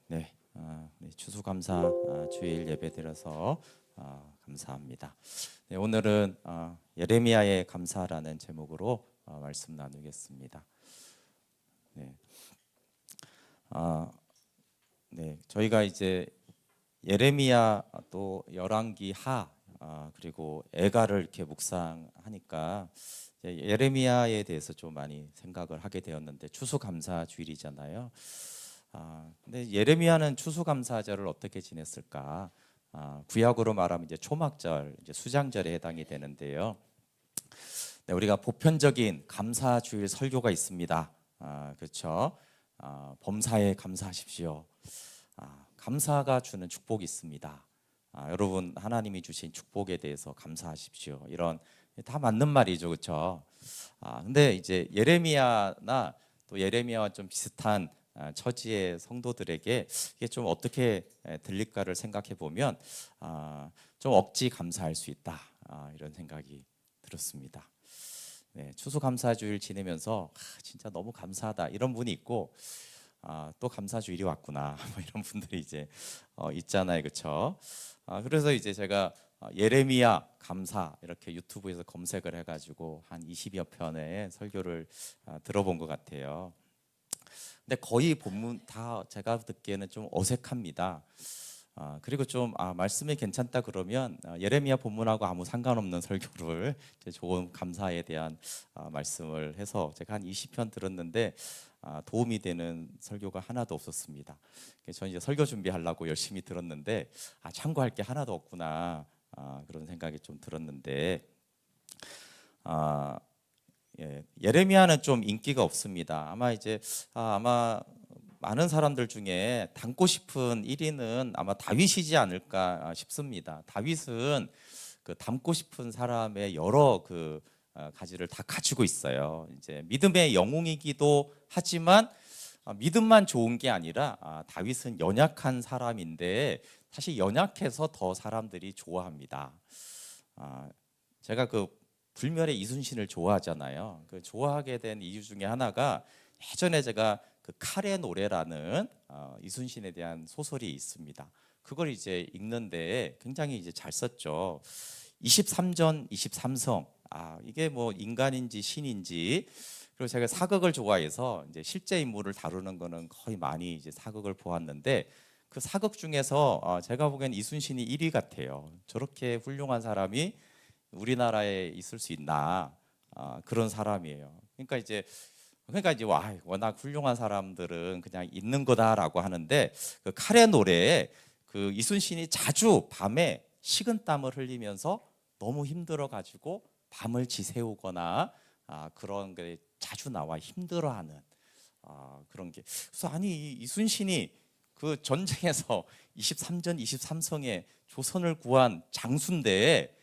네, 네, 추수감사 주일 예배 드려서 감사합니다. 네, 오늘은 예레미야의 감사라는 제목으로 말씀 나누겠습니다. 네, 아, 네, 저희가 이제 예레미야 또 열왕기 하 그리고 애가를 이렇게 묵상하니까 이제 예레미야에 대해서 좀 많이 생각을 하게 되었는데 추수감사 주일이잖아요. 근데 예레미야는 추수감사절을 어떻게 지냈을까? 구약으로 말하면 이제 초막절, 이제 수장절에 해당이 되는데요. 네, 우리가 보편적인 감사 주일 설교가 있습니다. 그렇죠? 범사에 감사하십시오. 감사가 주는 축복이 있습니다. 여러분 하나님이 주신 축복에 대해서 감사하십시오. 이런 다 맞는 말이죠, 그렇죠? 근데 이제 예레미야나 또 예레미야와 좀 비슷한 처지의 성도들에게 이게 좀 어떻게 들릴까를 생각해 보면 좀 억지 감사할 수 있다 이런 생각이 들었습니다. 네, 추수감사주일 지내면서 진짜 너무 감사하다 이런 분이 있고 또 감사주일이 왔구나 뭐 이런 분들이 이제 있잖아요, 그렇죠? 그래서 이제 제가 예레미야 감사 이렇게 유튜브에서 검색을 해가지고 한 20여 편의 설교를 들어본 것 같아요. 근데 거의 본문 다 제가 듣기에는 좀 어색합니다. 그리고 좀 말씀이 괜찮다 그러면 예레미야 본문하고 아무 상관없는 설교를 이제 좋은 감사에 대한 말씀을 해서 제가 한 20편 들었는데 도움이 되는 설교가 하나도 없었습니다. 그래서 저는 이제 설교 준비하려고 열심히 들었는데 참고할 게 하나도 없구나 그런 생각이 좀 들었는데 예레미야는 좀 인기가 없습니다. 아마 이제 아마 많은 사람들 중에 닮고 싶은 1위는 아마 다윗이지 않을까 싶습니다. 다윗은 그 닮고 싶은 사람의 여러 그 가지를 다 가지고 있어요. 이제 믿음의 영웅이기도 하지만 믿음만 좋은 게 아니라 다윗은 연약한 사람인데 사실 연약해서 더 사람들이 좋아합니다. 제가 그 불멸의 이순신을 좋아하잖아요. 그 좋아하게 된 이유 중에 하나가 예전에 제가 그 칼의 노래라는 이순신에 대한 소설이 있습니다. 그걸 이제 읽는데 굉장히 이제 잘 썼죠. 23전 23성. 이게 뭐 인간인지 신인지. 그리고 제가 사극을 좋아해서 이제 실제 인물을 다루는 거는 거의 많이 이제 사극을 보았는데 그 사극 중에서 제가 보기엔 이순신이 1위 같아요. 저렇게 훌륭한 사람이 우리나라에 있을 수 있나 그런 사람이에요. 그러니까 이제 워낙 훌륭한 사람들은 그냥 있는 거다라고 하는데 그 칼의 노래에 그 이순신이 자주 밤에 식은땀을 흘리면서 너무 힘들어 가지고 밤을 지새우거나 그런 게 자주 나와 힘들어하는 그런 게 그래서 아니 이 이순신이 그 전쟁에서 23전 23성에 조선을 구한 장수인데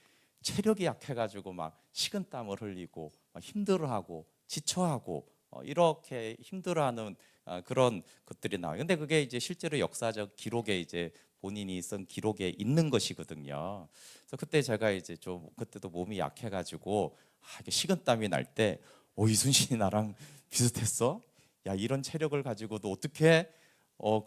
체력이 약해가지고 막 식은땀을 흘리고 힘들어하고 지쳐하고 이렇게 힘들어하는 그런 것들이 나와요. 근데 그게 이제 실제로 역사적 기록에 이제 본인이 쓴 기록에 있는 것이거든요. 그래서 그때 제가 이제 좀 그때도 몸이 약해가지고 이게 식은땀이 날 때, 이순신이 나랑 비슷했어? 야 이런 체력을 가지고도 어떻게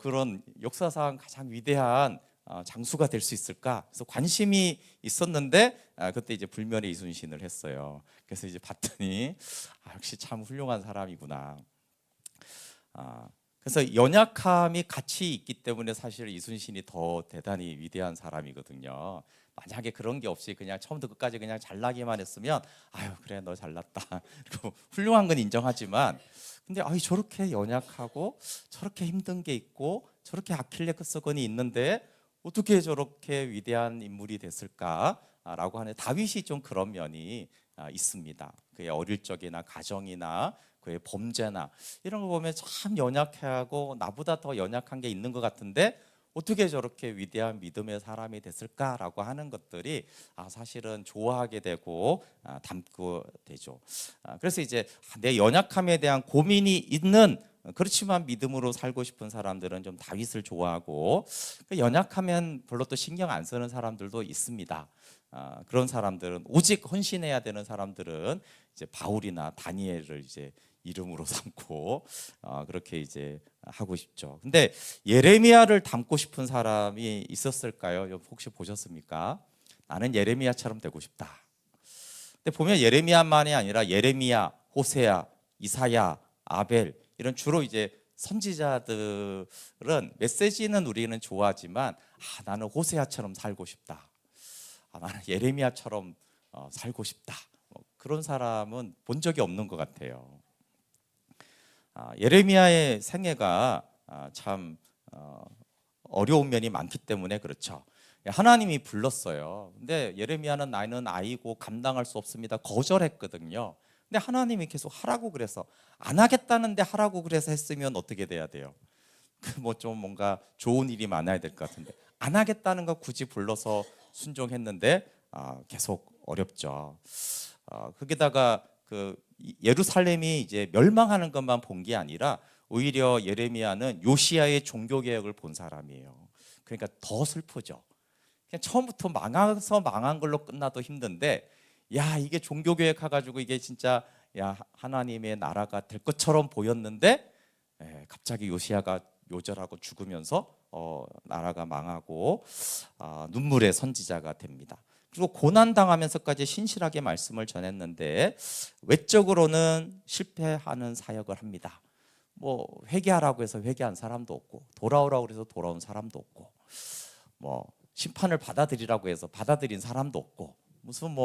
그런 역사상 가장 위대한 장수가 될 수 있을까? 그래서 관심이 있었는데 그때 이제 불멸의 이순신을 했어요. 그래서 이제 봤더니 역시 참 훌륭한 사람이구나. 그래서 연약함이 같이 있기 때문에 사실 이순신이 더 대단히 위대한 사람이거든요. 만약에 그런 게 없이 그냥 처음부터 끝까지 그냥 잘나기만 했으면 아유 그래 너 잘났다 그리고 훌륭한 건 인정하지만 근데 저렇게 연약하고 저렇게 힘든 게 있고 저렇게 아킬레스건이 있는데 어떻게 저렇게 위대한 인물이 됐을까라고 하는 다윗이 좀 그런 면이 있습니다. 그의 어릴 적이나 가정이나 그의 범죄나 이런 거 보면 참 연약하고 나보다 더 연약한 게 있는 것 같은데 어떻게 저렇게 위대한 믿음의 사람이 됐을까라고 하는 것들이 사실은 좋아하게 되고 닮고 되죠. 그래서 이제 내 연약함에 대한 고민이 있는 그렇지만 믿음으로 살고 싶은 사람들은 좀 다윗을 좋아하고 연약하면 별로 또 신경 안 쓰는 사람들도 있습니다. 그런 사람들은 오직 헌신해야 되는 사람들은 이제 바울이나 다니엘을 이제 이름으로 삼고 그렇게 이제 하고 싶죠. 근데 예레미야를 닮고 싶은 사람이 있었을까요? 혹시 보셨습니까? 나는 예레미야처럼 되고 싶다. 근데 보면 예레미야만이 아니라 예레미야, 호세야, 이사야, 아벨 이런 주로 이제 선지자들은 메시지는 우리는 좋아하지만 나는 호세아처럼 살고 싶다. 나는 예레미야처럼 살고 싶다. 그런 사람은 본 적이 없는 것 같아요. 예레미야의 생애가 참 어려운 면이 많기 때문에 그렇죠. 하나님이 불렀어요. 근데 예레미야는 나이는 아이고 감당할 수 없습니다. 거절했거든요. 근데 하나님이 계속 하라고 그래서 안 하겠다는데 하라고 그래서 했으면 어떻게 돼야 돼요? 뭐 좀 뭔가 좋은 일이 많아야 될 것 같은데 안 하겠다는 거 굳이 불러서 순종했는데 계속 어렵죠. 거기다가 그 예루살렘이 이제 멸망하는 것만 본 게 아니라 오히려 예레미야는 요시야의 종교 개혁을 본 사람이에요. 그러니까 더 슬프죠. 그냥 처음부터 망해서 망한 걸로 끝나도 힘든데 이게 종교 개혁해가지고 이게 진짜 하나님의 나라가 될 것처럼 보였는데 갑자기 요시야가 요절하고 죽으면서 나라가 망하고 눈물의 선지자가 됩니다. 그리고 고난 당하면서까지 신실하게 말씀을 전했는데 외적으로는 실패하는 사역을 합니다. 뭐 회개하라고 해서 회개한 사람도 없고 돌아오라고 해서 돌아온 사람도 없고 뭐 심판을 받아들이라고 해서 받아들인 사람도 없고 무슨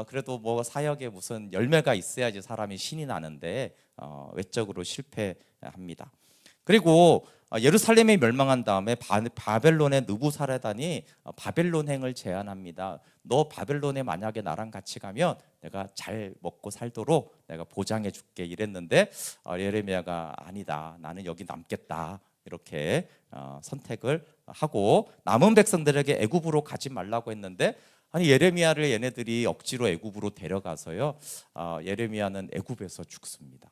그래도 사역에 무슨 열매가 있어야지 사람이 신이 나는데 외적으로 실패합니다. 그리고 예루살렘이 멸망한 다음에 바벨론의 느부사레단이 바벨론행을 제안합니다. 너 바벨론에 만약에 나랑 같이 가면 내가 잘 먹고 살도록 내가 보장해 줄게 이랬는데 예레미야가 아니다. 나는 여기 남겠다. 이렇게 선택을 하고 남은 백성들에게 애굽으로 가지 말라고 했는데 예레미야를 얘네들이 억지로 애굽으로 데려가서요. 예레미야는 애굽에서 죽습니다.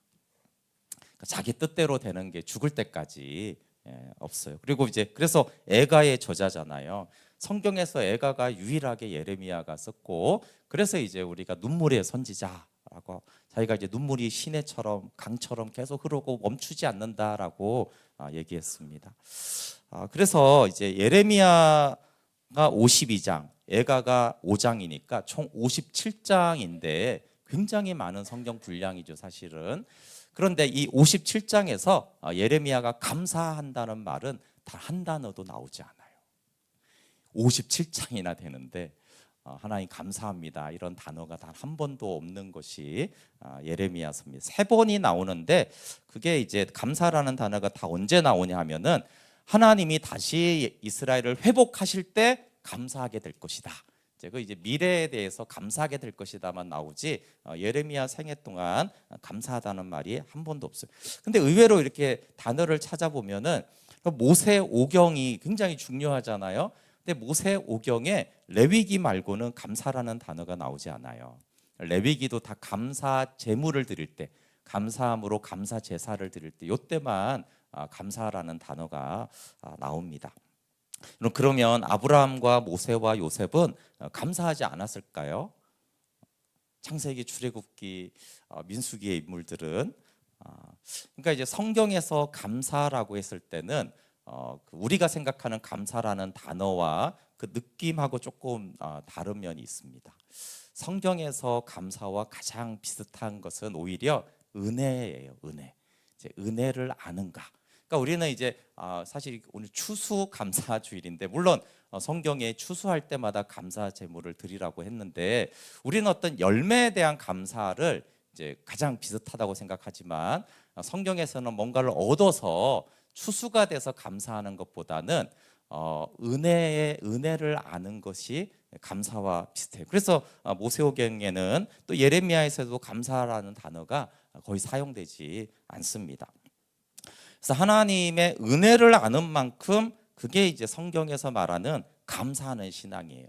자기 뜻대로 되는 게 죽을 때까지 없어요. 그리고 이제 그래서 에가의 저자잖아요. 성경에서 에가가 유일하게 예레미야가 썼고 그래서 이제 우리가 눈물의 선지자라고 자기가 이제 눈물이 시내처럼 강처럼 계속 흐르고 멈추지 않는다라고 얘기했습니다. 그래서 이제 예레미야가 52장, 에가가 5장이니까 총 57장인데 굉장히 많은 성경 분량이죠, 사실은. 그런데 이 57장에서 예레미야가 감사한다는 말은 단 한 단어도 나오지 않아요. 57장이나 되는데 하나님 감사합니다 이런 단어가 단 한 번도 없는 것이 예레미야서입니다. 3번이 나오는데 그게 이제 감사라는 단어가 다 언제 나오냐 하면은 하나님이 다시 이스라엘을 회복하실 때 감사하게 될 것이다. 이제 미래에 대해서 감사하게 될 것이다만 나오지 예레미야 생애 동안 감사하다는 말이 한 번도 없어요. 근데 의외로 이렇게 단어를 찾아보면은 모세 오경이 굉장히 중요하잖아요. 근데 모세 오경에 레위기 말고는 감사라는 단어가 나오지 않아요. 레위기도 다 감사 제물을 드릴 때, 감사함으로 감사 제사를 드릴 때 이때만 감사라는 단어가 나옵니다. 그러면 아브라함과 모세와 요셉은 감사하지 않았을까요? 창세기, 출애굽기, 민수기의 인물들은 그러니까 이제 성경에서 감사라고 했을 때는 우리가 생각하는 감사라는 단어와 그 느낌하고 조금 다른 면이 있습니다. 성경에서 감사와 가장 비슷한 것은 오히려 은혜예요. 은혜. 이제 은혜를 아는가. 그러니까 우리는 이제 사실 오늘 추수감사 주일인데 물론 성경에 추수할 때마다 감사 제물을 드리라고 했는데 우리는 어떤 열매에 대한 감사를 이제 가장 비슷하다고 생각하지만 성경에서는 뭔가를 얻어서 추수가 돼서 감사하는 것보다는 은혜를 아는 것이 감사와 비슷해요. 그래서 모세오경에는 또 예레미야에서도 감사라는 단어가 거의 사용되지 않습니다. 그래서 하나님의 은혜를 아는 만큼 그게 이제 성경에서 말하는 감사하는 신앙이에요.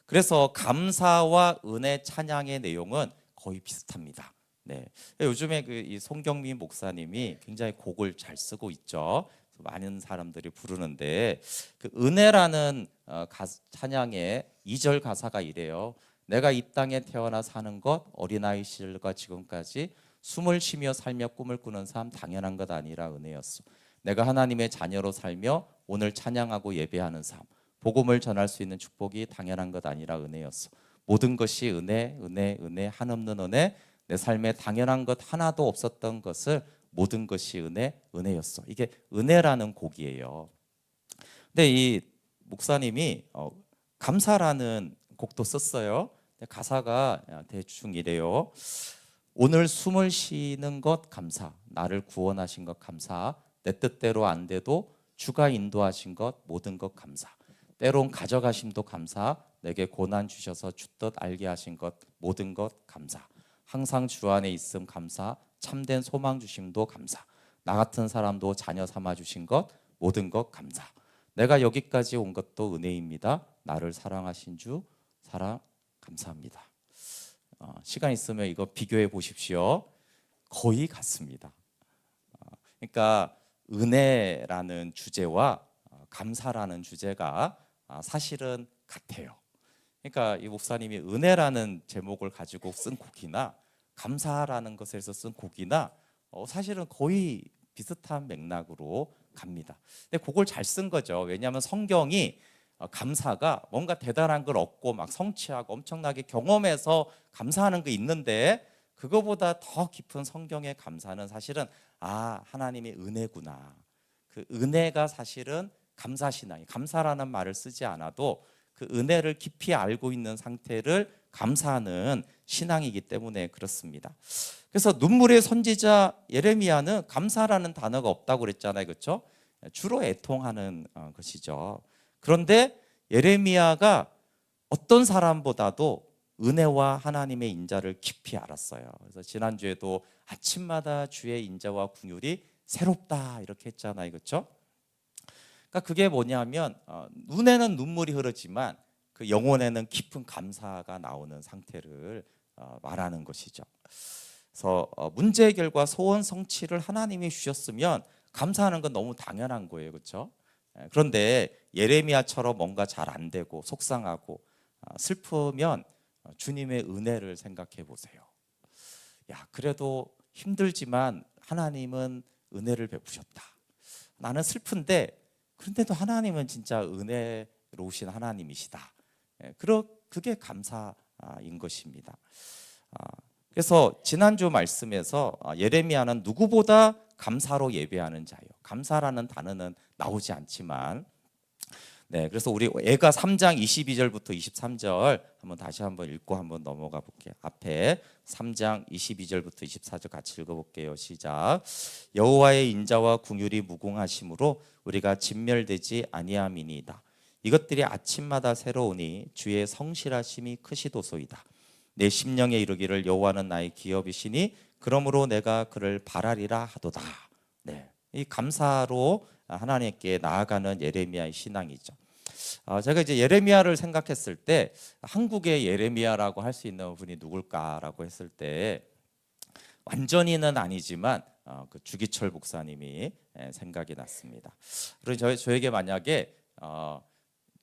그래서 감사와 은혜 찬양의 내용은 거의 비슷합니다. 네. 요즘에 이 송경민 목사님이 굉장히 곡을 잘 쓰고 있죠. 많은 사람들이 부르는데 그 은혜라는 찬양의 2절 가사가 이래요. 내가 이 땅에 태어나 사는 것 어린아이 시절과 지금까지 숨을 쉬며 살며 꿈을 꾸는 삶 당연한 것 아니라 은혜였소. 내가 하나님의 자녀로 살며 오늘 찬양하고 예배하는 삶, 복음을 전할 수 있는 축복이 당연한 것 아니라 은혜였소. 모든 것이 은혜, 은혜, 은혜, 한없는 은혜. 내 삶에 당연한 것 하나도 없었던 것을 모든 것이 은혜, 은혜였어. 이게 은혜라는 곡이에요. 근데 이 목사님이 감사라는 곡도 썼어요. 가사가 대충 이래요. 오늘 숨을 쉬는 것 감사, 나를 구원하신 것 감사, 내 뜻대로 안 돼도 주가 인도하신 것 모든 것 감사, 때론 가져가심도 감사, 내게 고난 주셔서 주 뜻 알게 하신 것 모든 것 감사, 항상 주 안에 있음 감사, 참된 소망 주심도 감사, 나 같은 사람도 자녀 삼아 주신 것 모든 것 감사, 내가 여기까지 온 것도 은혜입니다. 나를 사랑하신 주 사랑 감사합니다. 시간 있으면 이거 비교해 보십시오. 거의 같습니다. 그러니까 은혜라는 주제와 감사라는 주제가 사실은 같아요. 그러니까 이 목사님이 은혜라는 제목을 가지고 쓴 곡이나 감사라는 것에서 쓴 곡이나 사실은 거의 비슷한 맥락으로 갑니다. 근데 그걸 잘 쓴 거죠. 왜냐하면 성경이 감사가 뭔가 대단한 걸 얻고 막 성취하고 엄청나게 경험해서 감사하는 게 있는데 그거보다 더 깊은 성경의 감사는 사실은 하나님의 은혜구나. 그 은혜가 사실은 감사신앙이 감사라는 말을 쓰지 않아도 그 은혜를 깊이 알고 있는 상태를 감사하는 신앙이기 때문에 그렇습니다. 그래서 눈물의 선지자 예레미야는 감사라는 단어가 없다고 그랬잖아요. 그렇죠? 주로 애통하는 것이죠. 그런데 예레미야가 어떤 사람보다도 은혜와 하나님의 인자를 깊이 알았어요. 그래서 지난주에도 아침마다 주의 인자와 긍휼이 새롭다 이렇게 했잖아요. 그렇죠? 그러니까 그게 뭐냐면 눈에는 눈물이 흐르지만 그 영혼에는 깊은 감사가 나오는 상태를 말하는 것이죠. 그래서 문제 해결과 소원 성취를 하나님이 주셨으면 감사하는 건 너무 당연한 거예요. 그렇죠? 그런데 예레미야처럼 뭔가 잘 안 되고 속상하고 슬프면 주님의 은혜를 생각해 보세요. 그래도 힘들지만 하나님은 은혜를 베푸셨다. 나는 슬픈데 그런데도 하나님은 진짜 은혜로우신 하나님이시다. 그게 감사인 것입니다. 그래서 지난주 말씀에서 예레미야는 누구보다 감사로 예배하는 자예요. 감사라는 단어는 나오지 않지만 그래서 우리 애가 3장 22절부터 23절 다시 한번 읽고 한번 넘어가 볼게요. 앞에 3장 22절부터 24절 같이 읽어볼게요. 시작. 여호와의 인자와 긍휼이 무궁하심으로 우리가 진멸되지 아니함이니이다. 이것들이 아침마다 새로우니 주의 성실하심이 크시도소이다. 내 심령에 이르기를 여호와는 나의 기업이시니 그러므로 내가 그를 바라리라 하도다. 이 감사로 하나님께 나아가는 예레미야의 신앙이죠. 제가 이제 예레미야를 생각했을 때 한국의 예레미야라고 할 수 있는 분이 누굴까라고 했을 때 완전히는 아니지만 그 주기철 목사님이 생각이 났습니다. 그리고 저에게 만약에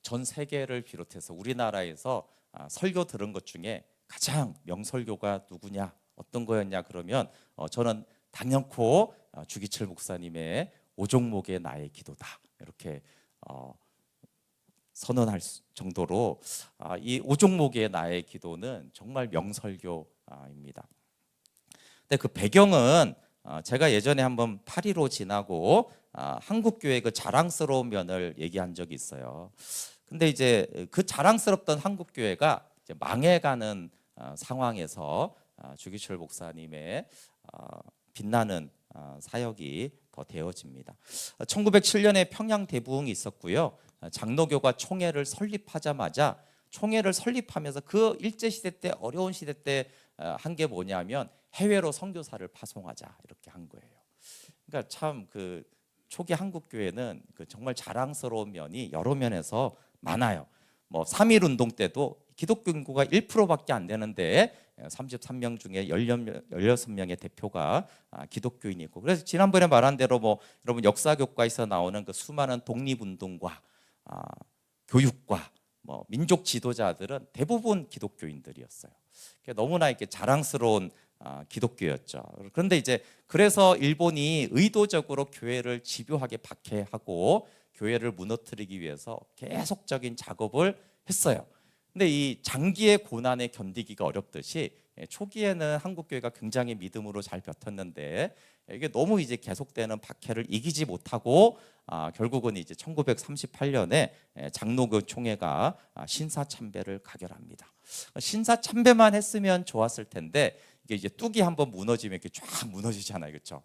전 세계를 비롯해서 우리나라에서 설교 들은 것 중에 가장 명설교가 누구냐, 어떤 거였냐 그러면 저는 당연코 주기철 목사님의 오종목의 나의 기도다 이렇게 선언할 정도로 이 오종목의 나의 기도는 정말 명설교입니다. 근데 그 배경은 제가 예전에 한번 파리로 지나고 한국 교회 그 자랑스러운 면을 얘기한 적이 있어요. 근데 이제 그 자랑스럽던 한국 교회가 이제 망해가는 상황에서 주기철 목사님의 빛나는 사역이 더 되어집니다. 1907년에 평양 대부흥이 있었고요. 장로교가 총회를 설립하자마자 총회를 설립하면서 그 일제 시대 때 어려운 시대 때 한 게 뭐냐면 해외로 선교사를 파송하자 이렇게 한 거예요. 그러니까 참 그 초기 한국 교회는 그 정말 자랑스러운 면이 여러 면에서 많아요. 뭐 3.1 운동 때도 기독교 인구가 1%밖에 안 되는데 33명 중에 16명의 대표가 기독교인이고, 그래서 지난번에 말한 대로 뭐 여러분 역사 교과에서 나오는 그 수많은 독립운동과 교육과 뭐 민족 지도자들은 대부분 기독교인들이었어요. 너무나 이렇게 자랑스러운 기독교였죠. 그런데 이제 그래서 일본이 의도적으로 교회를 집요하게 박해하고 교회를 무너뜨리기 위해서 계속적인 작업을 했어요. 근데 이 장기의 고난에 견디기가 어렵듯이 초기에는 한국 교회가 굉장히 믿음으로 잘 버텼는데 이게 너무 이제 계속되는 박해를 이기지 못하고 결국은 이제 1938년에 장로교 총회가 신사참배를 가결합니다. 신사참배만 했으면 좋았을 텐데 이게 이제 뚝이 한번 무너지면 이렇게 쫙 무너지잖아요, 그렇죠?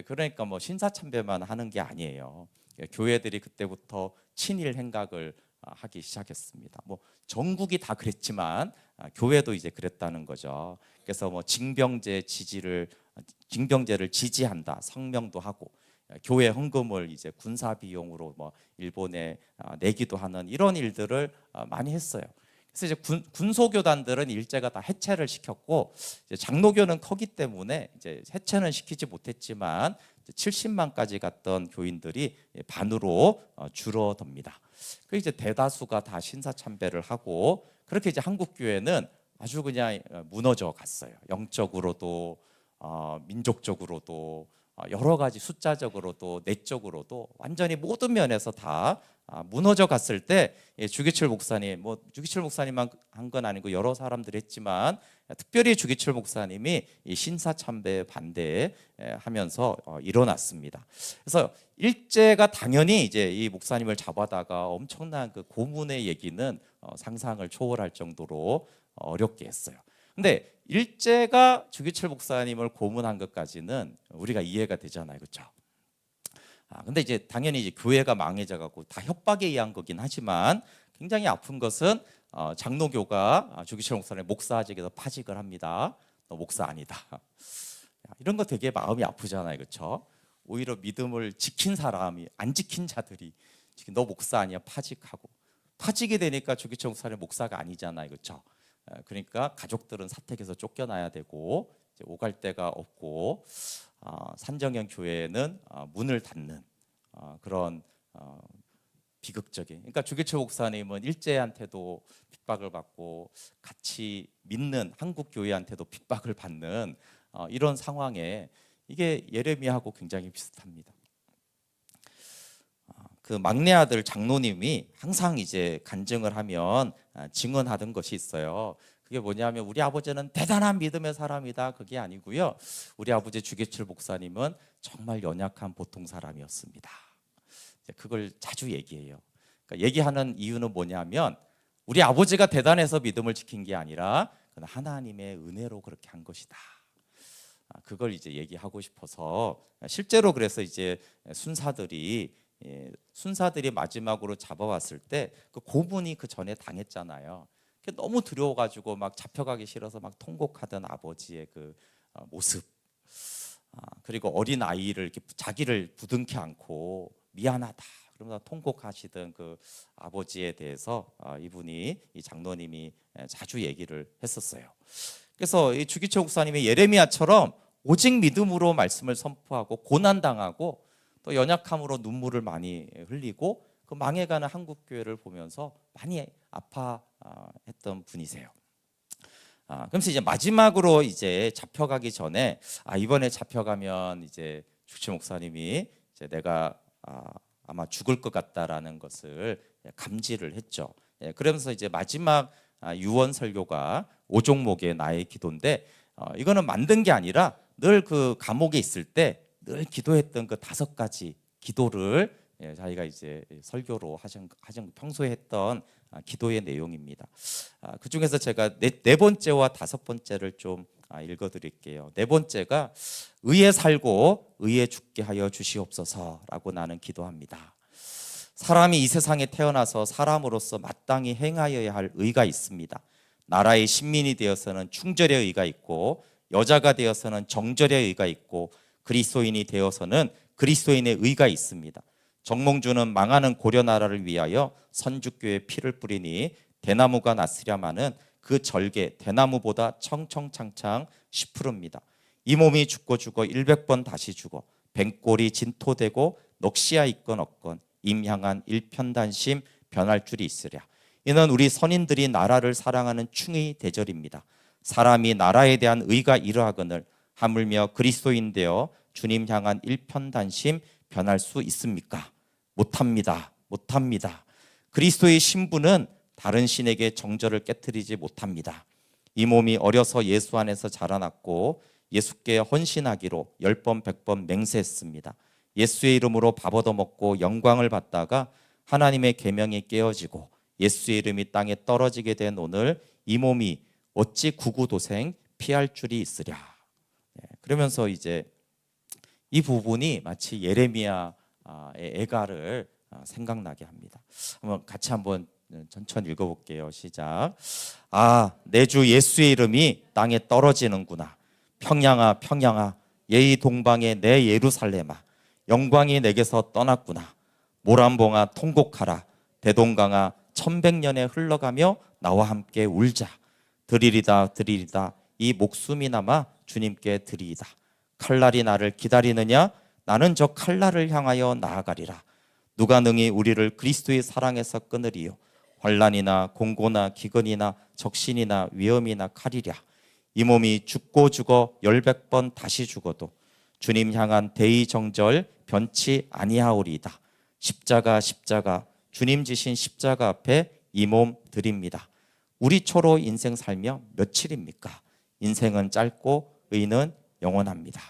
그러니까 뭐 신사참배만 하는 게 아니에요. 교회들이 그때부터 친일 행각을 하기 시작했습니다. 뭐 전국이 다 그랬지만 교회도 이제 그랬다는 거죠. 그래서 뭐 징병제를 지지한다 성명도 하고 교회 헌금을 이제 군사 비용으로 뭐 일본에 내기도 하는 이런 일들을 많이 했어요. 그래서 이제 군소교단들은 일제가 다 해체를 시켰고 이제 장로교는 커기 때문에 이제 해체는 시키지 못했지만 70만까지 갔던 교인들이 반으로 줄어듭니다. 그 이제 대다수가 다 신사참배를 하고 그렇게 이제 한국 교회는 아주 그냥 무너져 갔어요. 영적으로도 민족적으로도 여러 가지 숫자적으로도 내적으로도 완전히 모든 면에서 다 무너져 갔을 때 주기철 목사님, 뭐 주기철 목사님만 한 건 아니고 여러 사람들이 했지만 특별히 주기철 목사님이 이 신사참배 반대하면서 일어났습니다. 그래서 일제가 당연히 이제 이 목사님을 잡아다가 엄청난 그 고문의 얘기는 상상을 초월할 정도로 어렵게 했어요. 근데 일제가 주기철 목사님을 고문한 것까지는 우리가 이해가 되잖아요, 그렇죠? 근데 이제 당연히 이제 교회가 망해져 갖고 다 협박에 의한 거긴 하지만 굉장히 아픈 것은 장로교가 주기철 목사님 목사직에서 파직을 합니다. 너 목사 아니다. 이런 거 되게 마음이 아프잖아요, 그렇죠? 오히려 믿음을 지킨 사람이 안 지킨 자들이 지금 너 목사 아니야 파직하고 파직이 되니까 주기철 목사님 목사가 아니잖아요, 그렇죠? 그러니까 가족들은 사택에서 쫓겨나야 되고 이제 오갈 데가 없고 산정형 교회는 문을 닫는 그런 비극적인. 그러니까 주기철 목사님은 일제한테도 핍박을 받고 같이 믿는 한국 교회한테도 핍박을 받는 이런 상황에 이게 예레미야하고 굉장히 비슷합니다. 그 막내 아들 장로님이 항상 이제 간증을 하면 증언하던 것이 있어요. 그게 뭐냐면 우리 아버지는 대단한 믿음의 사람이다. 그게 아니고요. 우리 아버지 주기철 목사님은 정말 연약한 보통 사람이었습니다. 그걸 자주 얘기해요. 그러니까 얘기하는 이유는 뭐냐면 우리 아버지가 대단해서 믿음을 지킨 게 아니라 하나님의 은혜로 그렇게 한 것이다. 그걸 이제 얘기하고 싶어서 실제로 그래서 이제 순사들이 마지막으로 잡아왔을 때 그 고문이 그 전에 당했잖아요. 너무 두려워가지고 막 잡혀가기 싫어서 막 통곡하던 아버지의 그 모습, 그리고 어린 아이를 이렇게 자기를 부둥켜 안고 미안하다 그러면서 통곡하시던 그 아버지에 대해서 이분이 이 장로님이 자주 얘기를 했었어요. 그래서 이 주기철 목사님이 예레미야처럼 오직 믿음으로 말씀을 선포하고 고난당하고 또 연약함으로 눈물을 많이 흘리고 그 망해가는 한국 교회를 보면서 많이 아파했던 분이세요. 그래서 이제 마지막으로 이제 잡혀가기 전에 이번에 잡혀가면 이제 주기철 목사님이 이제 내가 아마 죽을 것 같다라는 것을 감지를 했죠. 그러면서 이제 마지막 유언 설교가 오종목의 나의 기도인데 이거는 만든 게 아니라 늘 그 감옥에 있을 때 늘 기도했던 그 5가지 기도를 자기가 이제 설교로 하신 평소에 했던 기도의 내용입니다. 그 중에서 제가 네 번째와 5번째를 좀 읽어드릴게요. 네 번째가 의에 살고 의에 죽게 하여 주시옵소서라고 나는 기도합니다. 사람이 이 세상에 태어나서 사람으로서 마땅히 행하여야 할 의가 있습니다. 나라의 신민이 되어서는 충절의 의가 있고 여자가 되어서는 정절의 의가 있고 그리스도인이 되어서는 그리스도인의 의가 있습니다. 정몽주는 망하는 고려 나라를 위하여 선주교의 피를 뿌리니 대나무가 났으랴마는 그 절개 대나무보다 청청창창 시푸릅니다. 이 몸이 죽고 100번 다시 죽어 뱅골이 진토되고 넋이야 있건 없건 임향한 일편단심 변할 줄이 있으랴. 이는 우리 선인들이 나라를 사랑하는 충의 대절입니다. 사람이 나라에 대한 의가 이러하거늘 하물며 그리스도인 되어 주님 향한 일편단심 변할 수 있습니까? 못합니다. 못합니다. 그리스도의 신부는 다른 신에게 정절을 깨뜨리지 못합니다. 이 몸이 어려서 예수 안에서 자라났고 예수께 헌신하기로 10번 100번 맹세했습니다. 예수의 이름으로 밥 얻어먹고 영광을 받다가 하나님의 계명이 깨어지고 예수의 이름이 땅에 떨어지게 된 오늘 이 몸이 어찌 구구도생 피할 줄이 있으랴. 그러면서 이제 이 부분이 마치 예레미야의 애가를 생각나게 합니다. 같이 한번 천천히 읽어볼게요. 시작. 아, 내 주 예수의 이름이 땅에 떨어지는구나. 평양아 평양아 예의 동방의 내 예루살렘아 영광이 내게서 떠났구나. 모란봉아 통곡하라. 대동강아 1100년에 흘러가며 나와 함께 울자. 드리리다 드리리다 이 목숨이나마 주님께 드리이다. 칼날이 나를 기다리느냐? 나는 저 칼날을 향하여 나아가리라. 누가 능히 우리를 그리스도의 사랑에서 끊으리요? 환난이나 공고나 기근이나 적신이나 위험이나 칼이랴. 이 몸이 죽고 죽어 1000번 다시 죽어도 주님 향한 대의 정절 변치 아니하오리이다. 십자가 십자가 주님 지신 십자가 앞에 이 몸 드립니다. 우리초로 인생 살며 며칠입니까? 인생은 짧고 의는 영원합니다.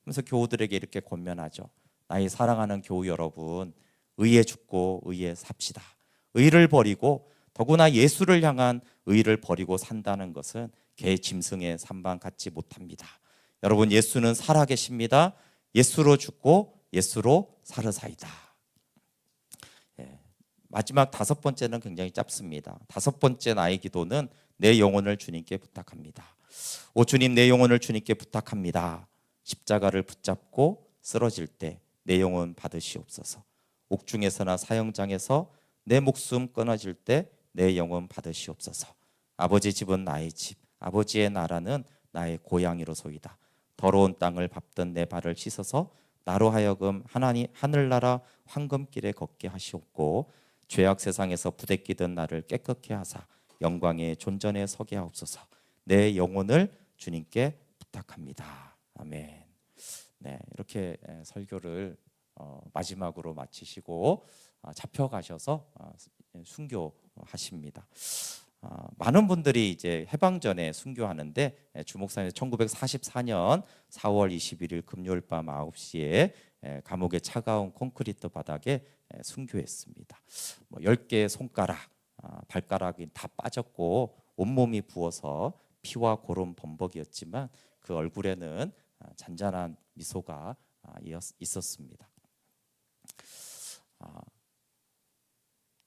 그래서 교우들에게 이렇게 권면하죠. 나의 사랑하는 교우 여러분, 의에 죽고 의에 삽시다. 의를 버리고 더구나 예수를 향한 의를 버리고 산다는 것은 개 짐승의 산방 같지 못합니다. 여러분, 예수는 살아계십니다. 예수로 죽고 예수로 사르사이다. 마지막 5번째는 굉장히 짧습니다. 5번째 나의 기도는 내 영혼을 주님께 부탁합니다. 오 주님, 내 영혼을 주님께 부탁합니다. 십자가를 붙잡고 쓰러질 때 내 영혼 받으시옵소서. 옥중에서나 사형장에서 내 목숨 끊어질 때 내 영혼 받으시옵소서. 아버지 집은 나의 집, 아버지의 나라는 나의 고향이로소이다. 더러운 땅을 밟던 내 발을 씻어서 나로 하여금 하늘나라 황금길에 걷게 하시옵고 죄악 세상에서 부대끼던 나를 깨끗게 하사 영광의 존전에 서게 하옵소서. 내 영혼을 주님께 부탁합니다. 아멘. 네, 이렇게 설교를 마지막으로 마치시고 잡혀가셔서 순교하십니다. 많은 분들이 이제 해방 전에 순교하는데 주목사님 1944년 4월 21일 금요일 밤 9시에 감옥의 차가운 콘크리트 바닥에 순교했습니다. 10개의 손가락, 발가락이 다 빠졌고 온몸이 부어서 피와 고름 범벅이었지만 그 얼굴에는 잔잔한 미소가 있었습니다.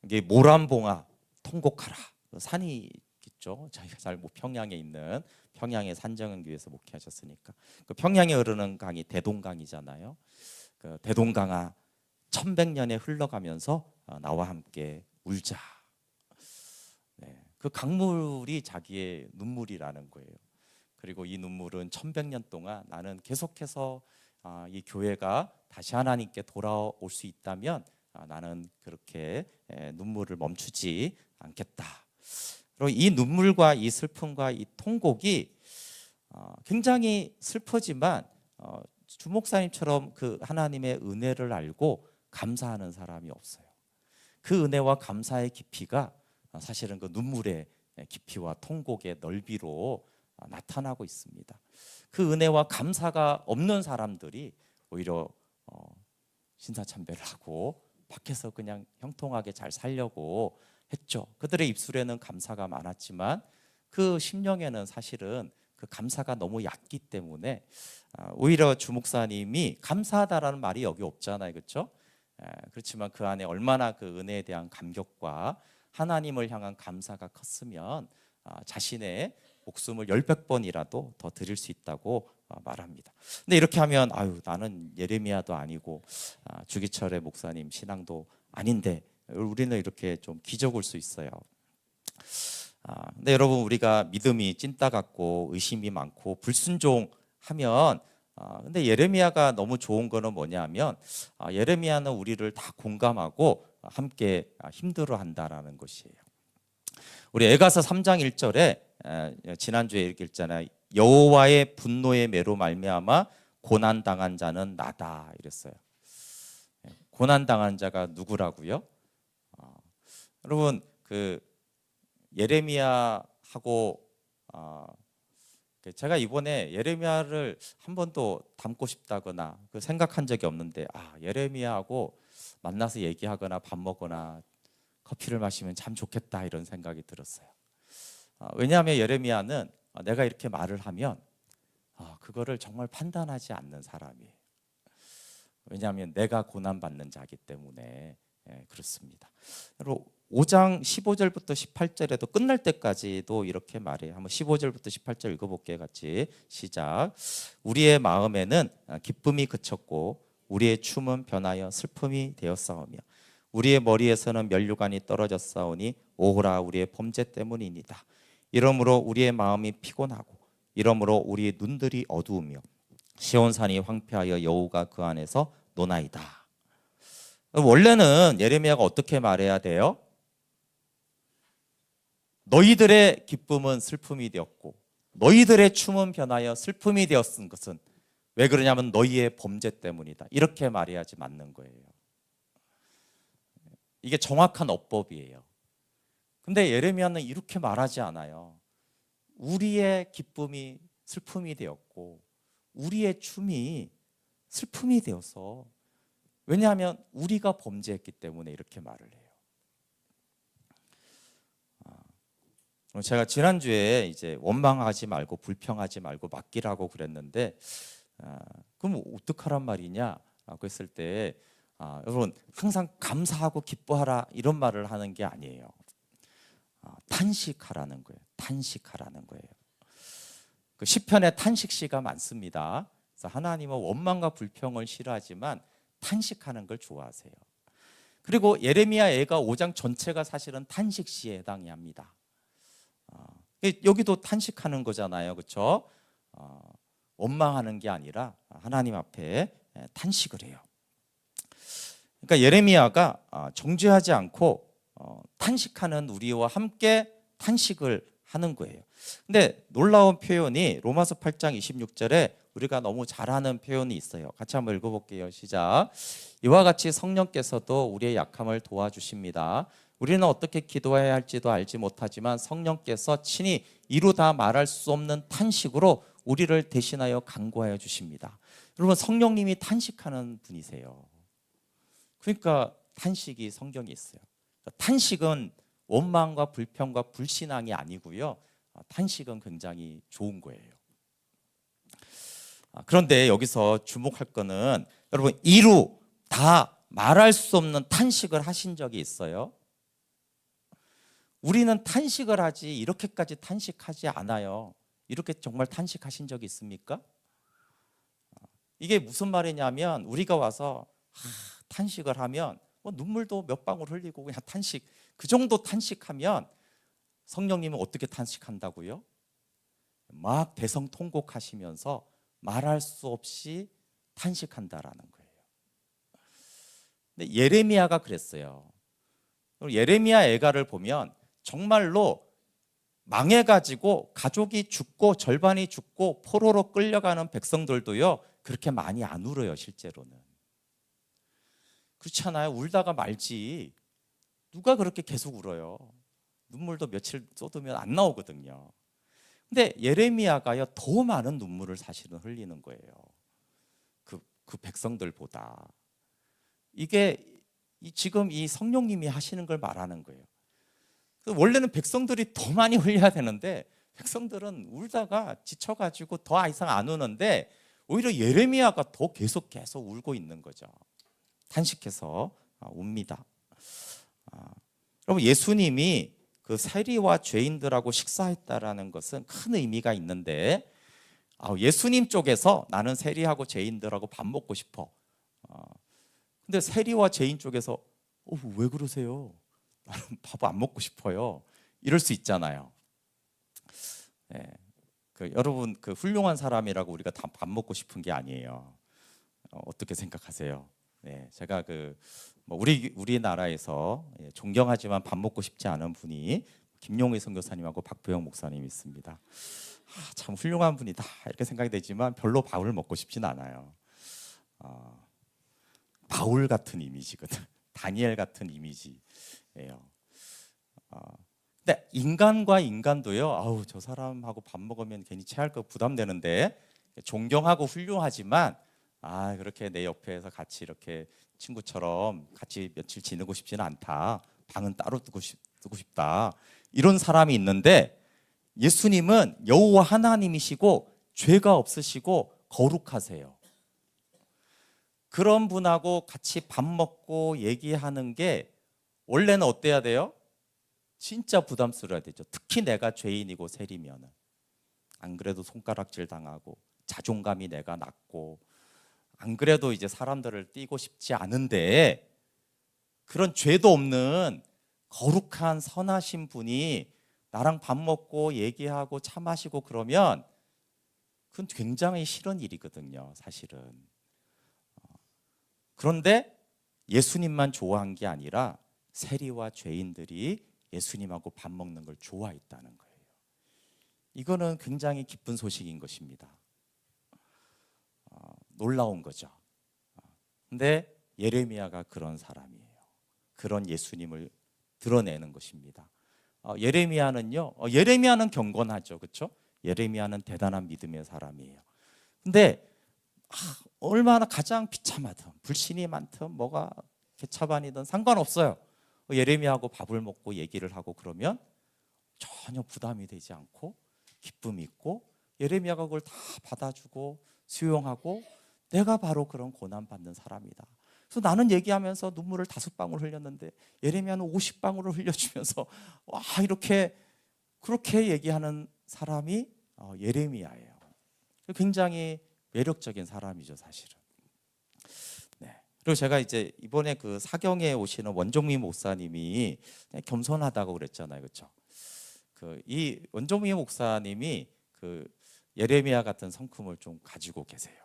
이게 모란봉아 통곡하라. 산이 있죠. 저희가 잘 평양에 있는 평양의 산정은교회에서 목회하셨으니까 그 평양에 흐르는 강이 대동강이잖아요. 그 대동강아 1100년에 흘러가면서 나와 함께 울자. 네, 그 강물이 자기의 눈물이라는 거예요. 그리고 이 눈물은 1100년 동안 나는 계속해서 이 교회가 다시 하나님께 돌아올 수 있다면 나는 그렇게 눈물을 멈추지 않겠다. 그리고 이 눈물과 이 슬픔과 이 통곡이 굉장히 슬프지만 주목사님처럼 그 하나님의 은혜를 알고 감사하는 사람이 없어요. 그 은혜와 감사의 깊이가 사실은 그 눈물의 깊이와 통곡의 넓이로 나타나고 있습니다. 그 은혜와 감사가 없는 사람들이 오히려 신사참배를 하고 밖에서 그냥 형통하게 잘 살려고 했죠. 그들의 입술에는 감사가 많았지만 그 심령에는 사실은 그 감사가 너무 얕기 때문에 오히려 주목사님이 감사하다라는 말이 여기 없잖아요, 그렇죠? 그렇지만 그 안에 얼마나 그 은혜에 대한 감격과 하나님을 향한 감사가 컸으면 자신의 목숨을 1000번이라도 더 드릴 수 있다고 말합니다. 근데 이렇게 하면 나는 예레미야도 아니고 주기철의 목사님 신앙도 아닌데 우리는 이렇게 좀 기적일 수 있어요. 근데 여러분, 우리가 믿음이 찐따 같고 의심이 많고 불순종하면 근데 예레미야가 너무 좋은 거는 뭐냐면 예레미야는 우리를 다 공감하고 함께 힘들어한다라는 것이에요. 우리 에가서 3장 1절에 지난주에 이렇게 했잖아요. 여호와의 분노의 매로 말미암아 고난 당한 자는 나다 이랬어요. 고난 당한 자가 누구라고요? 여러분 그 예레미야하고 제가 이번에 예레미야를 한 번도 닮고 싶다거나 그 생각한 적이 없는데 예레미야하고 만나서 얘기하거나 밥 먹거나 커피를 마시면 참 좋겠다 이런 생각이 들었어요. 왜냐하면 예레미야는 내가 이렇게 말을 하면 그거를 정말 판단하지 않는 사람이에요. 왜냐하면 내가 고난받는 자이기 때문에 그렇습니다. 여러분 5장 15절부터 18절에도 끝날 때까지도 이렇게 말해요. 한번 15절부터 18절 읽어볼게요. 같이 시작. 우리의 마음에는 기쁨이 그쳤고 우리의 춤은 변하여 슬픔이 되었사오며 우리의 머리에서는 면류관이 떨어졌사오니 오호라 우리의 범죄 때문이니이다. 이러므로 우리의 마음이 피곤하고 이러므로 우리의 눈들이 어두우며 시온산이 황폐하여 여호가 그 안에서 노나이다. 원래는 예레미야가 어떻게 말해야 돼요? 너희들의 기쁨은 슬픔이 되었고 너희들의 춤은 변하여 슬픔이 되었은 것은 왜 그러냐면 너희의 범죄 때문이다. 이렇게 말해야지 맞는 거예요. 이게 정확한 어법이에요. 근데 예레미야는 이렇게 말하지 않아요. 우리의 기쁨이 슬픔이 되었고 우리의 춤이 슬픔이 되어서 왜냐하면 우리가 범죄했기 때문에 이렇게 말을 해요. 제가 지난주에 이제 원망하지 말고 불평하지 말고 맡기라고 그랬는데 그럼 어떡하란 말이냐라고 했을 때 여러분 항상 감사하고 기뻐하라 이런 말을 하는 게 아니에요. 탄식하라는 거예요. 탄식하라는 거예요. 그 시편에 탄식시가 많습니다. 그래서 하나님은 원망과 불평을 싫어하지만 탄식하는 걸 좋아하세요. 그리고 예레미야 애가 5장 전체가 사실은 탄식시에 해당이 합니다. 여기도 탄식하는 거잖아요, 그렇죠? 원망하는 게 아니라 하나님 앞에 탄식을 해요. 그러니까 예레미야가 정죄하지 않고 탄식하는 우리와 함께 탄식을 하는 거예요. 근데 놀라운 표현이 로마서 8장 26절에 우리가 너무 잘하는 표현이 있어요. 같이 한번 읽어볼게요. 시작. 이와 같이 성령께서도 우리의 약함을 도와주십니다. 우리는 어떻게 기도해야 할지도 알지 못하지만 성령께서 친히 이루 다 말할 수 없는 탄식으로 우리를 대신하여 간구하여 주십니다. 여러분 성령님이 탄식하는 분이세요. 그러니까 탄식이 성경에 있어요. 탄식은 원망과 불평과 불신앙이 아니고요. 탄식은 굉장히 좋은 거예요. 그런데 여기서 주목할 거는 여러분 이루 다 말할 수 없는 탄식을 하신 적이 있어요? 우리는 탄식을 하지 이렇게까지 탄식하지 않아요. 이렇게 정말 탄식하신 적이 있습니까? 이게 무슨 말이냐면 우리가 와서 탄식을 하면 눈물도 몇 방울 흘리고 그냥 탄식 그 정도 탄식하면 성령님은 어떻게 탄식한다고요? 막 대성통곡하시면서 말할 수 없이 탄식한다라는 거예요. 근데 예레미야가 그랬어요. 예레미야 애가를 보면 정말로 망해가지고 가족이 죽고 절반이 죽고 포로로 끌려가는 백성들도요 그렇게 많이 안 울어요. 실제로는 그렇지 않아요? 울다가 말지 누가 그렇게 계속 울어요? 눈물도 며칠 쏟으면 안 나오거든요. 근데 예레미야가요 더 많은 눈물을 사실은 흘리는 거예요. 그 백성들보다. 이게 지금 이 성령님이 하시는 걸 말하는 거예요. 원래는 백성들이 더 많이 흘려야 되는데 백성들은 울다가 지쳐가지고 더 이상 안 우는데 오히려 예레미야가 더 계속 울고 있는 거죠. 탄식해서 웁니다. 여러분 예수님이 그 세리와 죄인들하고 식사했다라는 것은 큰 의미가 있는데 예수님 쪽에서 나는 세리하고 죄인들하고 밥 먹고 싶어. 근데 세리와 죄인 쪽에서 왜 그러세요? 나는 밥 안 먹고 싶어요. 이럴 수 있잖아요. 네. 여러분 그 훌륭한 사람이라고 우리가 다 밥 먹고 싶은 게 아니에요. 어떻게 생각하세요? 네, 제가 우리나라에서 존경하지만 밥 먹고 싶지 않은 분이 김용희 선교사님하고 박부영 목사님이 있습니다. 참 훌륭한 분이다 이렇게 생각이 되지만 별로 밥을 먹고 싶진 않아요. 바울 같은 이미지거든. 다니엘 같은 이미지예요. 근데 인간과 인간도요. 아우 저 사람하고 밥 먹으면 괜히 체할 거 부담되는데 존경하고 훌륭하지만 그렇게 내 옆에서 같이 이렇게 친구처럼 같이 며칠 지내고 싶지는 않다. 방은 따로 두고 싶다. 이런 사람이 있는데 예수님은 여호와 하나님이시고 죄가 없으시고 거룩하세요. 그런 분하고 같이 밥 먹고 얘기하는 게 원래는 어때야 돼요? 진짜 부담스러워야 되죠. 특히 내가 죄인이고 세리면은. 안 그래도 손가락질 당하고 자존감이 내가 낮고 안 그래도 이제 사람들을 띄고 싶지 않은데 그런 죄도 없는 거룩한 선하신 분이 나랑 밥 먹고 얘기하고 차 마시고 그러면 그건 굉장히 싫은 일이거든요, 사실은. 그런데 예수님만 좋아한 게 아니라 세리와 죄인들이 예수님하고 밥 먹는 걸 좋아했다는 거예요. 이거는 굉장히 기쁜 소식인 것입니다. 놀라운 거죠. 근데 예레미야가 그런 사람이에요. 그런 예수님을 드러내는 것입니다. 예레미야는 경건하죠, 그렇죠? 예레미야는 대단한 믿음의 사람이에요. 근데 얼마나 가장 비참하든 불신이 많든 뭐가 개차반이든 상관없어요. 예레미야하고 밥을 먹고 얘기를 하고 그러면 전혀 부담이 되지 않고 기쁨이 있고 예레미야가 그걸 다 받아주고 수용하고 내가 바로 그런 고난받는 사람이다. 그래서 나는 얘기하면서 눈물을 5방울 흘렸는데 예레미야는 50방울을 흘려주면서 그렇게 얘기하는 사람이 예레미야예요. 굉장히 매력적인 사람이죠, 사실은. 네. 그리고 제가 이제 이번에 그 사경에 오시는 원종미 목사님이 겸손하다고 그랬잖아요, 그렇죠? 이 원종미 목사님이 그 예레미야 같은 성품을 좀 가지고 계세요.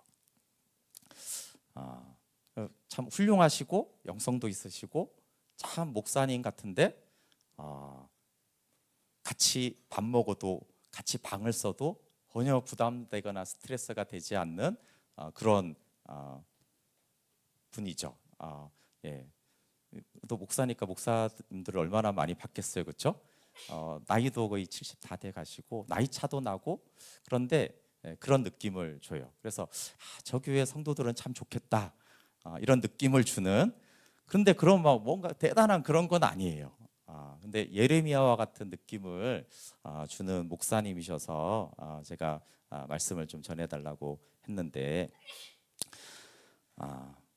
참 훌륭하시고 영성도 있으시고 참 목사님 같은데 같이 밥 먹어도 같이 방을 써도 전혀 부담되거나 스트레스가 되지 않는 그런 분이죠. 예. 또 목사니까 목사님들을 얼마나 많이 봤겠어요, 그렇죠? 나이도 거의 70 다 돼 가시고 나이 차도 나고 그런데 그런 느낌을 줘요. 그래서 저 교회 성도들은 참 좋겠다 이런 느낌을 주는. 그런데 그런 뭔가 대단한 그런 건 아니에요. 근데 예레미야와 같은 느낌을 주는 목사님이셔서 제가 말씀을 좀 전해달라고 했는데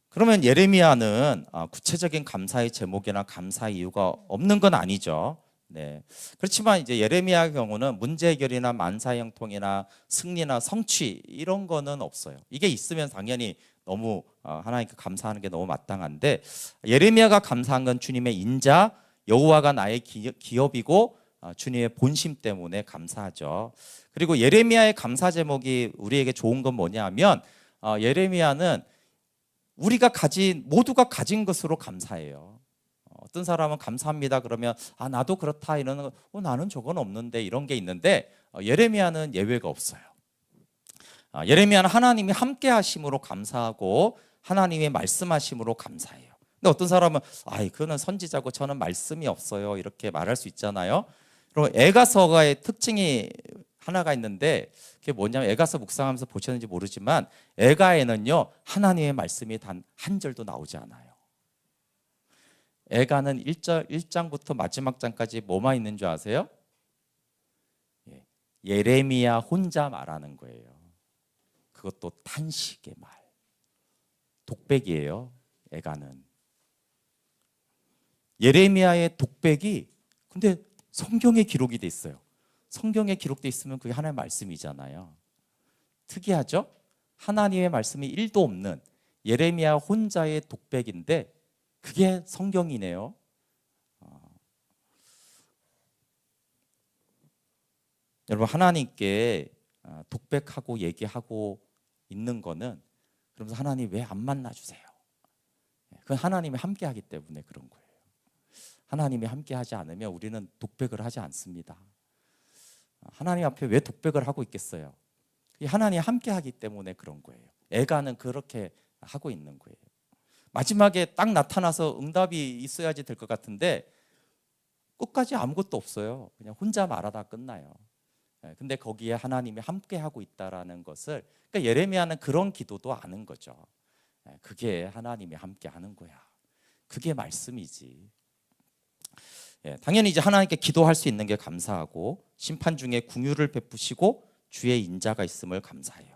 그러면 예레미야는 구체적인 감사의 제목이나 감사 이유가 없는 건 아니죠. 네. 그렇지만 이제 예레미야의 경우는 문제 해결이나 만사 형통이나 승리나 성취 이런 거는 없어요. 이게 있으면 당연히 너무 하나님께 감사하는 게 너무 마땅한데 예레미야가 감사한 건 주님의 인자, 여호와가 나의 기업이고 주님의 본심 때문에 감사하죠. 그리고 예레미야의 감사 제목이 우리에게 좋은 건 뭐냐면 예레미야는 모두가 가진 것으로 감사해요. 어떤 사람은 감사합니다 그러면 나도 그렇다 이러는 거 나는 저건 없는데 이런 게 있는데 예레미야는 예외가 없어요. 예레미야는 하나님이 함께 하심으로 감사하고 하나님의 말씀하심으로 감사해요. 근데 어떤 사람은 그는 선지자고 저는 말씀이 없어요 이렇게 말할 수 있잖아요. 그리고 에가서가의 특징이 하나가 있는데 그게 뭐냐면 에가서 묵상하면서 보셨는지 모르지만 에가에는요 하나님의 말씀이 단 한 절도 나오지 않아요. 에가는 1장부터 마지막 장까지 뭐만 있는 줄 아세요? 예레미야 혼자 말하는 거예요. 그것도 탄식의 말. 독백이에요. 에가는. 예레미야의 독백이 근데 성경에 기록이 돼 있어요. 성경에 기록돼 있으면 그게 하나님의 말씀이잖아요. 특이하죠? 하나님의 말씀이 1도 없는 예레미야 혼자의 독백인데 그게 성경이네요. 여러분 하나님께 독백하고 얘기하고 있는 거는 그러면서 하나님 왜 안 만나주세요? 그건 하나님이 함께 하기 때문에 그런 거예요. 하나님이 함께하지 않으면 우리는 독백을 하지 않습니다. 하나님 앞에 왜 독백을 하고 있겠어요? 하나님이 함께하기 때문에 그런 거예요. 애가는 그렇게 하고 있는 거예요. 마지막에 딱 나타나서 응답이 있어야지 될 것 같은데 끝까지 아무것도 없어요. 그냥 혼자 말하다 끝나요. 근데 거기에 하나님이 함께하고 있다라는 것을, 그러니까 예레미야는 그런 기도도 아는 거죠. 그게 하나님이 함께하는 거야. 그게 말씀이지. 당연히 이제 하나님께 기도할 수 있는 게 감사하고, 심판 중에 긍휼을 베푸시고 주의 인자가 있음을 감사해요.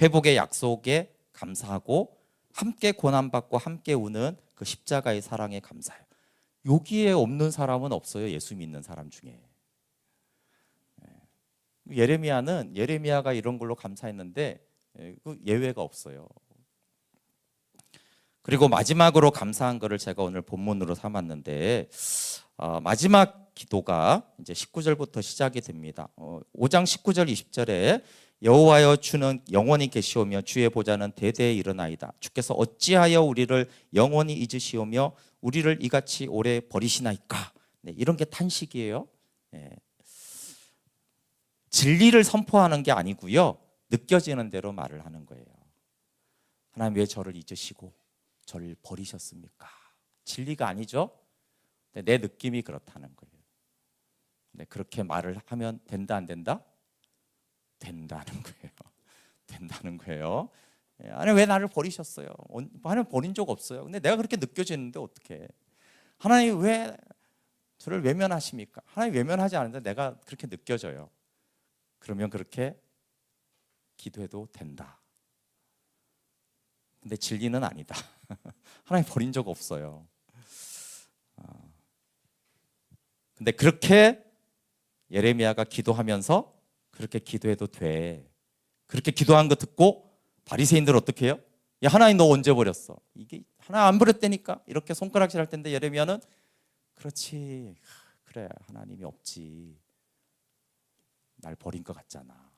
회복의 약속에 감사하고, 함께 고난받고 함께 우는 그 십자가의 사랑에 감사해요. 여기에 없는 사람은 없어요. 예수 믿는 사람 중에. 예레미야가 이런 걸로 감사했는데 그 예외가 없어요. 그리고 마지막으로 감사한 거를 제가 오늘 본문으로 삼았는데, 마지막 기도가 이제 19절부터 시작이 됩니다. 5장 19절 20절에 여호와여 주는 영원히 계시오며 주의 보좌는 대대에 일어나이다. 주께서 어찌하여 우리를 영원히 잊으시오며 우리를 이같이 오래 버리시나이까. 이런 게 탄식이에요. 진리를 선포하는 게 아니고요, 느껴지는 대로 말을 하는 거예요. 하나님 왜 저를 잊으시고 저를 버리셨습니까? 진리가 아니죠. 내 느낌이 그렇다는 거예요. 그렇게 말을 하면 된다 안 된다? 된다는 거예요. 된다는 거예요. 하나님 왜 나를 버리셨어요? 하나님 버린 적 없어요. 근데 내가 그렇게 느껴지는데 어떻게? 하나님 왜 저를 외면하십니까? 하나님 외면하지 않는데 내가 그렇게 느껴져요. 그러면 그렇게 기도해도 된다. 근데 진리는 아니다. 하나님 버린 적 없어요. 근데 그렇게 예레미야가 기도하면서 그렇게 기도해도 돼. 그렇게 기도한 거 듣고 바리새인들 어떻게 해요? 야, 하나님 너 언제 버렸어? 이게 하나 안 버렸다니까? 이렇게 손가락질 할 텐데 예레미야는 그렇지, 그래, 하나님이 없지, 날 버린 것 같잖아.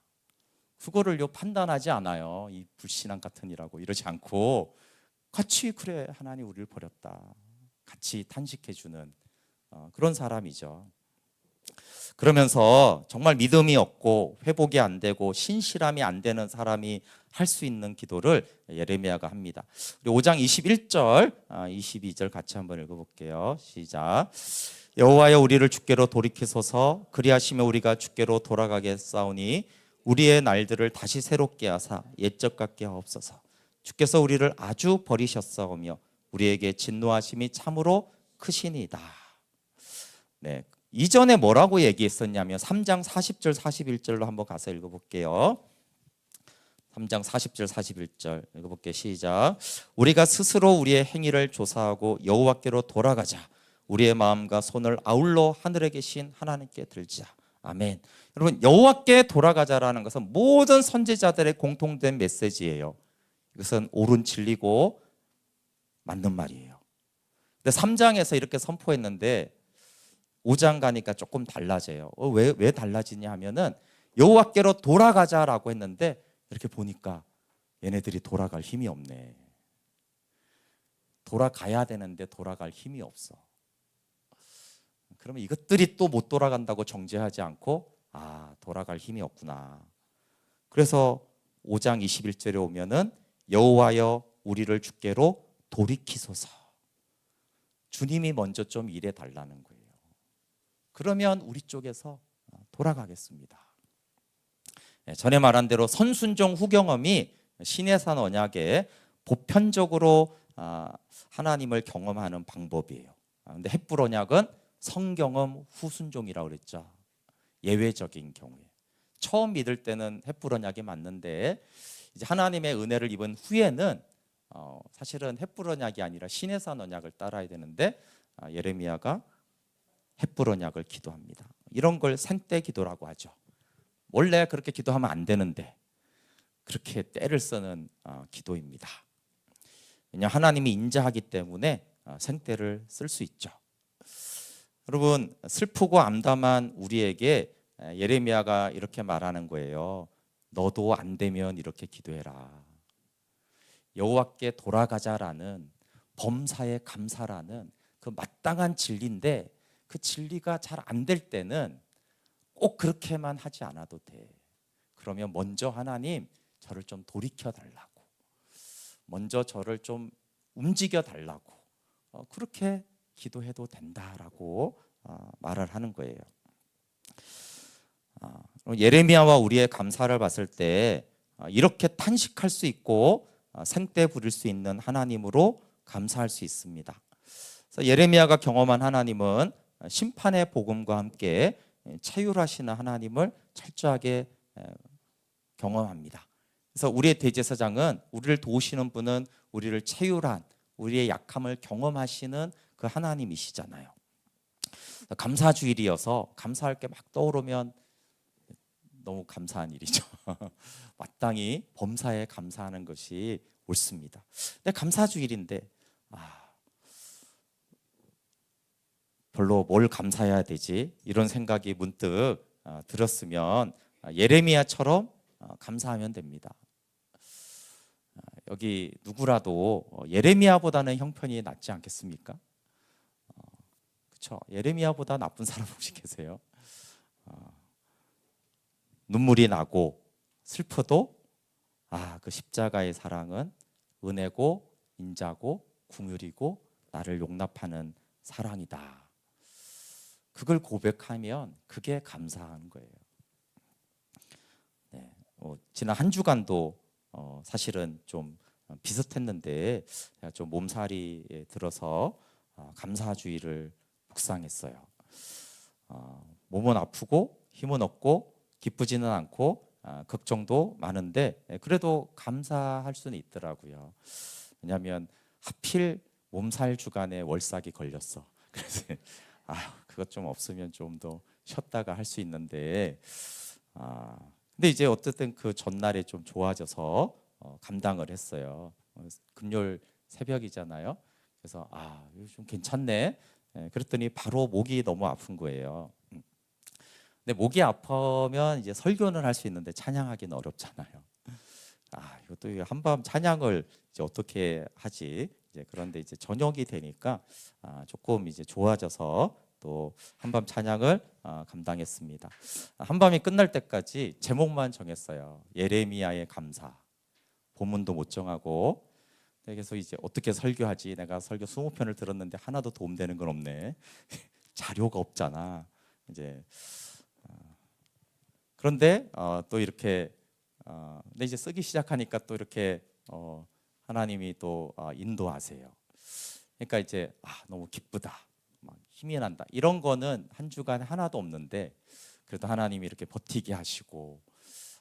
그거를 판단하지 않아요. 이 불신앙 같은 이라고 이러지 않고 같이, 그래, 하나님 우리를 버렸다, 같이 탄식해주는 그런 사람이죠. 그러면서 정말 믿음이 없고 회복이 안 되고 신실함이 안 되는 사람이 할 수 있는 기도를 예레미야가 합니다. 우리 5장 21절, 22절 같이 한번 읽어볼게요. 시작. 여호와여 우리를 주께로 돌이키소서. 그리하시며 우리가 주께로 돌아가겠사오니 우리의 날들을 다시 새롭게 하사 옛적 같게 하옵소서. 주께서 우리를 아주 버리셨사오며 우리에게 진노하심이 참으로 크시니이다. 네, 이전에 뭐라고 얘기했었냐면 3장 40절 41절로 한번 가서 읽어볼게요. 3장 40절 41절 읽어볼게요. 시작. 우리가 스스로 우리의 행위를 조사하고 여호와께로 돌아가자. 우리의 마음과 손을 아울러 하늘에 계신 하나님께 들자. 아멘. 여러분, 여호와께 돌아가자라는 것은 모든 선지자들의 공통된 메시지예요. 이것은 옳은 진리고 맞는 말이에요. 근데 3장에서 이렇게 선포했는데 5장 가니까 조금 달라져요. 왜 달라지냐 하면은 여호와께로 돌아가자라고 했는데 이렇게 보니까 얘네들이 돌아갈 힘이 없네. 돌아가야 되는데 돌아갈 힘이 없어. 그러면 이것들이 또 못 돌아간다고 정죄하지 않고, 돌아갈 힘이 없구나. 그래서 5장 21절에 오면은 여호와여 우리를 주께로 돌이키소서. 주님이 먼저 좀 일해 달라는 거예요. 그러면 우리 쪽에서 돌아가겠습니다. 전에 말한 대로 선순종 후경험이 시내산 언약의 보편적으로 하나님을 경험하는 방법이에요. 근데 헷불 언약은 성경험 후순종이라고 그랬죠. 예외적인 경우에. 처음 믿을 때는 헷불 언약이 맞는데 이제 하나님의 은혜를 입은 후에는 사실은 헷불 언약이 아니라 시내산 언약을 따라야 되는데 예레미야가 헷불 언약을 기도합니다. 이런 걸 생때 기도라고 하죠. 원래 그렇게 기도하면 안 되는데 그렇게 때를 쓰는 기도입니다. 왜냐하면 하나님이 인자하기 때문에 생때를 쓸 수 있죠. 여러분, 슬프고 암담한 우리에게 예레미야가 이렇게 말하는 거예요. 너도 안 되면 이렇게 기도해라. 여호와께 돌아가자라는 범사에 감사라는 그 마땅한 진리인데 그 진리가 잘 안 될 때는 꼭 그렇게만 하지 않아도 돼. 그러면 먼저 하나님 저를 좀 돌이켜 달라고, 먼저 저를 좀 움직여 달라고, 그렇게 기도해도 된다라고 말을 하는 거예요. 예레미야와 우리의 감사를 봤을 때 이렇게 탄식할 수 있고 생떼 부릴 수 있는 하나님으로 감사할 수 있습니다. 그래서 예레미야가 경험한 하나님은 심판의 복음과 함께 차율하시는 하나님을 철저하게 경험합니다. 그래서 우리의 대제사장은 우리를 도우시는 분은 우리를 차율한, 우리의 약함을 경험하시는 그 하나님이시잖아요. 감사주일이어서 감사할 게 막 떠오르면 너무 감사한 일이죠. 마땅히 범사에 감사하는 것이 옳습니다. 근데 감사주일인데 별로 뭘 감사해야 되지? 이런 생각이 문득 들었으면 예레미야처럼 감사하면 됩니다. 여기 누구라도 예레미야보다는 형편이 낫지 않겠습니까? 그렇죠? 예레미야보다 나쁜 사람 혹시 계세요? 눈물이 나고 슬퍼도 그 십자가의 사랑은 은혜고 인자고 궁휼이고 나를 용납하는 사랑이다. 그걸 고백하면 그게 감사한 거예요. 네, 지난 한 주간도 사실은 좀 비슷했는데 제가 좀 몸살이 들어서 감사주의를 묵상했어요. 몸은 아프고 힘은 없고 기쁘지는 않고 걱정도 많은데 그래도 감사할 수는 있더라고요. 왜냐하면 하필 몸살 주간에 월삭이 걸렸어. 그래서 그것 좀 없으면 좀 더 쉬었다가 할 수 있는데 근데 이제 어쨌든 그 전날에 좀 좋아져서 감당을 했어요. 금요일 새벽이잖아요. 그래서 이거 좀 괜찮네. 그랬더니 바로 목이 너무 아픈 거예요. 근데 목이 아프면 이제 설교는 할 수 있는데 찬양하기는 어렵잖아요. 이것도 한밤 찬양을 이제 어떻게 하지? 이제 그런데 이제 저녁이 되니까 조금 이제 좋아져서 또 한밤 찬양을 감당했습니다. 한밤이 끝날 때까지 제목만 정했어요. 예레미야의 감사. 본문도 못 정하고. 그래서 이제 어떻게 설교하지? 내가 설교 20편을 들었는데 하나도 도움되는 건 없네. 자료가 없잖아. 이제 그런데 또 이렇게 근데 이제 쓰기 시작하니까 또 이렇게 하나님이 또 인도하세요. 그러니까 이제 너무 기쁘다, 막 힘이 난다. 이런 거는 한 주간 하나도 없는데 그래도 하나님이 이렇게 버티게 하시고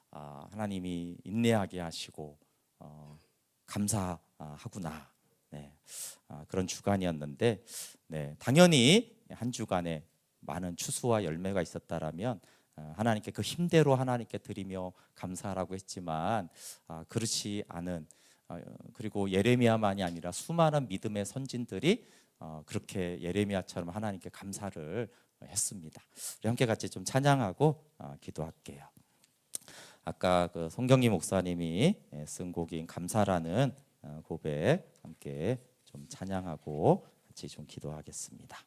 하나님이 인내하게 하시고 감사하구나. 네, 그런 주간이었는데 당연히 한 주간에 많은 추수와 열매가 있었다라면 하나님께 그 힘대로 하나님께 드리며 감사하라고 했지만 그렇지 않은 그리고 예레미야만이 아니라 수많은 믿음의 선진들이 그렇게 예레미야처럼 하나님께 감사를 했습니다. 우리 함께 같이 좀 찬양하고 기도할게요. 아까 그 송경희 목사님이 쓴 곡인 감사라는 고백 함께 좀 찬양하고 같이 좀 기도하겠습니다.